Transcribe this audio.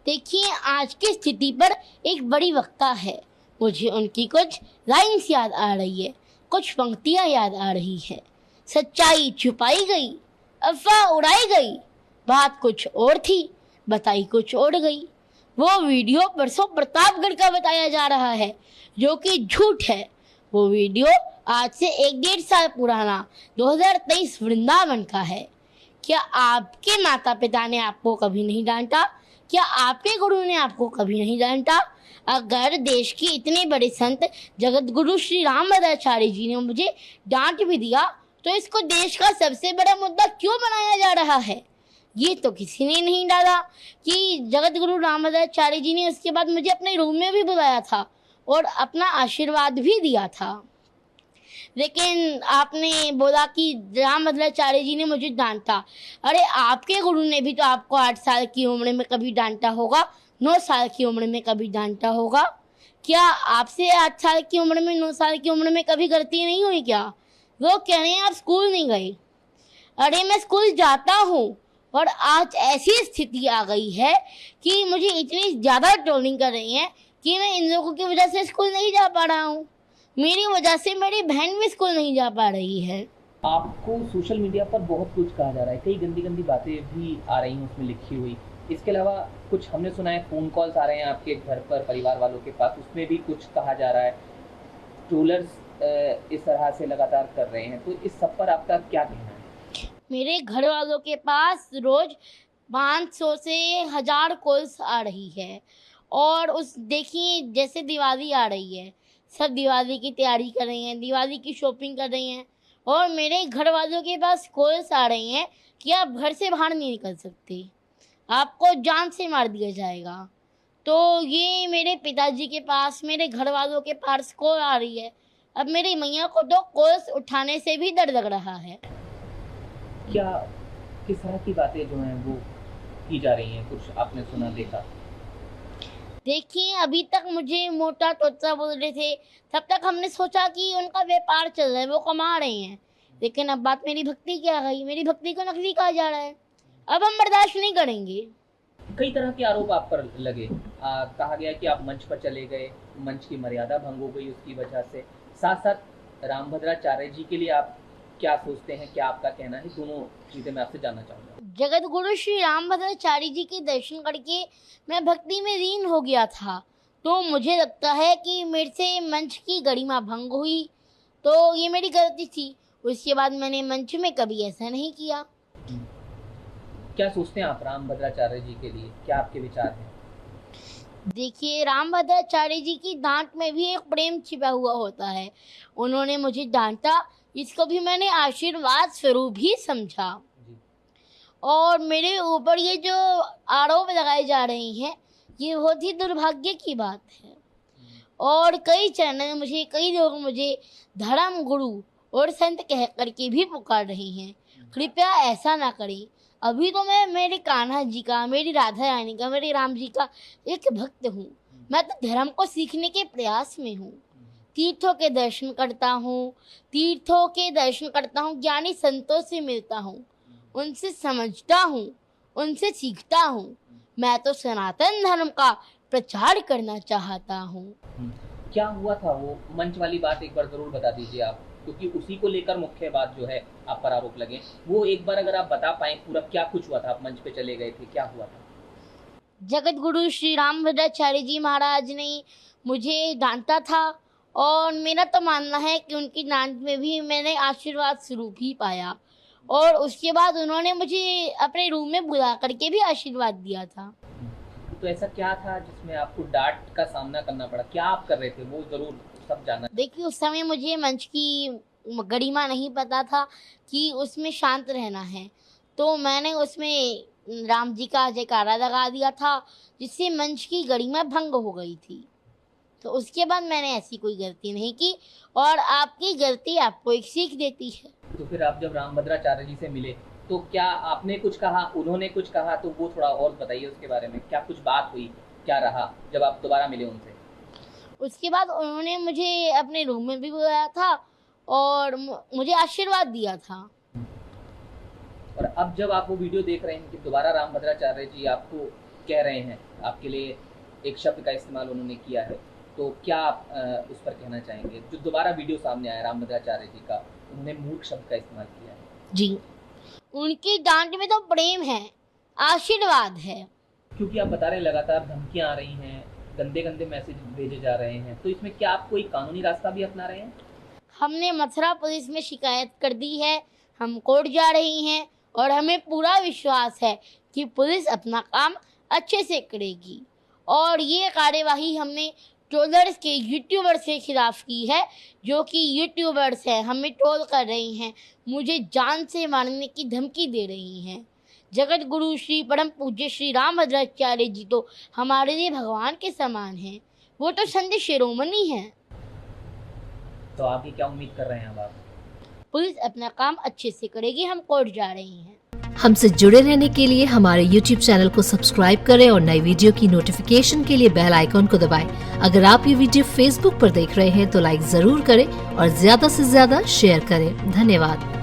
देखिए, आज की स्थिति पर एक बड़ी वक्ता है। मुझे उनकी कुछ लाइन्स याद आ रही है, कुछ पंक्तियाँ याद आ रही है। सच्चाई छुपाई गई, अफवाह उड़ाई गई, बात कुछ और थी, बताई कुछ और गई। वो वीडियो परसों प्रतापगढ़ का बताया जा रहा है, जो कि झूठ है। वो वीडियो आज से 1-1.5 साल पुराना 2023 वृंदावन का है। क्या आपके माता पिता ने आपको कभी नहीं डांटा? क्या आपके गुरु ने आपको कभी नहीं डांटा? अगर देश के इतने बड़े संत जगत गुरु श्री रामभद्राचार्य जी ने मुझे डांट भी दिया, तो इसको देश का सबसे बड़ा मुद्दा क्यों बनाया जा रहा है? ये तो किसी ने नहीं डाला कि जगत गुरु रामभद्राचार्य जी ने उसके बाद मुझे अपने रूम में भी बुलाया था और अपना आशीर्वाद भी दिया था। लेकिन आपने बोला कि रामभद्राचार्य जी ने मुझे डांटा। अरे आपके गुरु ने भी तो आपको 8 साल की उम्र में कभी डांटा होगा, 9 साल की उम्र में कभी डांटा होगा। क्या आपसे 8 साल की उम्र में, 9 साल की उम्र में कभी गलती नहीं हुई क्या? लोग कह रहे हैं आप स्कूल नहीं गए। अरे मैं स्कूल जाता हूँ, और आज ऐसी स्थिति आ गई है कि मुझे इतनी ज़्यादा ट्रोलिंग कर रही हैं कि मैं इन लोगों की वजह से स्कूल नहीं जा पा रहा हूँ। मेरी वजह से मेरी बहन भी स्कूल नहीं जा पा रही है। आपको सोशल मीडिया पर बहुत कुछ कहा जा रहा है, कई गंदी गंदी बातें भी आ रही हैं उसमें लिखी हुई। इसके अलावा कुछ हमने सुना है फ़ोन कॉल्स आ रहे हैं आपके घर पर, परिवार वालों के पास, उसमें भी कुछ कहा जा रहा है। ट्रोलर्स इस तरह से लगातार कर रहे हैं, तो इस सब पर आपका क्या कहना है? मेरे घर वालों के पास रोज 500 से 1000 कॉल्स आ रही है। और उस देखिए, जैसे दिवाली आ रही है, सब दिवाली की तैयारी कर रही हैं, दिवाली की शॉपिंग कर रही हैं, और मेरे घर वालों के पास कॉल्स आ रही हैं कि आप घर से बाहर नहीं निकल सकते, आपको जान से मार दिया जाएगा। तो ये मेरे पिताजी के पास, मेरे घर वालों के पास कॉल आ रही है। अब मेरी मैया को तो कॉल्स उठाने से भी डर लग रहा है। क्या किस तरह की बातें जो हैं वो की जा रही हैं, कुछ आपने सुना देखा? देखिए, अभी तक मुझे मोटा तोता बोल रहे थे, तब तक हमने सोचा कि उनका व्यापार चल रहा है, वो कमा रहे हैं। लेकिन अब बात मेरी भक्ति की आ गई, मेरी भक्ति को नकली कहा जा रहा है। अब हम बर्दाश्त नहीं करेंगे। कई तरह के आरोप आप पर लगे। कहा गया कि आप मंच पर चले गए, मंच की मर्यादा भंग हो गई उसकी वजह से। साथ साथ रामभद्राचार्य जी के लिए आप क्या सोचते हैं, क्या आपका कहना है? दोनों चीज़ें मैं आपसे जानना चाहूँगा। जगत गुरु श्री रामभद्राचार्य जी के दर्शन करके मैं भक्ति में लीन हो गया था, तो मुझे लगता है कि मेरे से मंच की गरिमा भंग हुई, तो ये मेरी गलती थी। उसके बाद मैंने मंच में कभी ऐसा नहीं किया। क्या सोचते हैं आप रामभद्राचार्य जी के लिए, क्या आपके विचार हैं? देखिए, रामभद्राचार्य जी की डांट में भी एक प्रेम छिपा हुआ होता है। उन्होंने मुझे डांटा, इसको भी मैंने आशीर्वाद स्वरूप ही समझा। जी। और मेरे ऊपर ये जो आरोप लगाए जा रहे हैं, ये बहुत ही दुर्भाग्य की बात है। और कई चैनल मुझे, कई लोग मुझे धर्म गुरु और संत कह करके भी पुकार रहे हैं। कृपया ऐसा ना करें। अभी तो मैं मेरे कान्हा जी का, मेरी राधा रानी का, मेरे राम जी का एक भक्त हूँ। मैं तो धर्म को सीखने के प्रयास में हूँ। तीर्थों के दर्शन करता हूँ, ज्ञानी संतों से मिलता हूँ, उनसे समझता हूँ, उनसे सीखता हूँ। मैं तो सनातन धर्म का प्रचार करना चाहता हूँ। क्या हुआ था वो मंच वाली बात, एक बार जरूर बता दीजिए आप, क्योंकि उसी को लेकर मुख्य बात जो है आप पर आरोप लगे। वो एक बार अगर आप बता पाएं पूरा, क्या कुछ हुआ था? आप मंच पे चले गए थे, क्या हुआ था? जगत गुरु श्री रामभद्राचार्य जी महाराज ने मुझे डांटा था, और मेरा तो मानना है कि उनकी डांट में भी मैंने आशीर्वाद स्वरूप ही पाया। और उसके बाद उन्होंने मुझे अपने रूम में बुला करके भी आशीर्वाद दिया था। तो ऐसा क्या था जिसमें आपको डांट का सामना करना पड़ा? क्या आप कर रहे थे, वो जरूर सब जानना। देखिए, उस समय मुझे मंच की गरिमा नहीं पता था कि उसमें शांत रहना है, तो मैंने उसमें राम जी का जयकारा लगा दिया था, जिससे मंच की गरिमा भंग हो गई थी। तो उसके बाद मैंने ऐसी कोई गलती नहीं की, और आपकी गलती आपको एक सीख देती है। तो फिर आप जब रामभद्राचार्य जी से मिले, तो क्या आपने कुछ कहा, उन्होंने कुछ कहा? तो वो थोड़ा और बताइए उसके बारे में। क्या कुछ बात हुई, क्या रहा जब आप दोबारा मिले उनसे? उसके बाद उन्होंने मुझे अपने रूम में भी बुलाया था और मुझे आशीर्वाद दिया था। और अब जब आप वो वीडियो देख रहे हैं कि दोबारा रामभद्राचार्य जी आपको कह रहे हैं, आपके लिए एक शब्द का इस्तेमाल उन्होंने किया है, तो क्या आप उस पर कहना चाहेंगे? जो दोबारा वीडियो सामने आया रामभद्राचार्य जी का, उन्होंने मूर्ख शब्द का इस्तेमाल किया है। जी, उनकी डांट में तो प्रेम है, आशीर्वाद है। क्योंकि आप बता रहे लगातार धमकियां आ रही हैं, गंदे गंदे मैसेज भेजे जा रहे हैं, तो इसमें क्या आप कोई कानूनी रास्ता भी अपना रहे हैं? हमने मथुरा पुलिस में शिकायत कर दी है, हम कोर्ट जा रही हैं और हमें पूरा विश्वास है कि पुलिस अपना काम अच्छे से करेगी। और ये कार्यवाही हमने ट्रोलर्स के यूट्यूबर्स के खिलाफ की है, जो कि यूट्यूबर्स हैं, हमें ट्रोल कर रही हैं, मुझे जान से मारने की धमकी दे रही हैं। जगत गुरु श्री परम पूज्य श्री रामभद्राचार्य जी तो हमारे लिए भगवान के समान हैं, वो तो संत शिरोमणि हैं। तो आगे क्या उम्मीद कर रहे हैं अब आप? पुलिस अपना काम अच्छे से करेगी, हम कोर्ट जा रही हैं। हमसे जुड़े रहने के लिए हमारे YouTube चैनल को सब्सक्राइब करें और नई वीडियो की नोटिफिकेशन के लिए बेल आइकॉन को दबाएं। अगर आप ये वीडियो Facebook पर देख रहे हैं तो लाइक जरूर करें और ज्यादा से ज्यादा शेयर करें। धन्यवाद।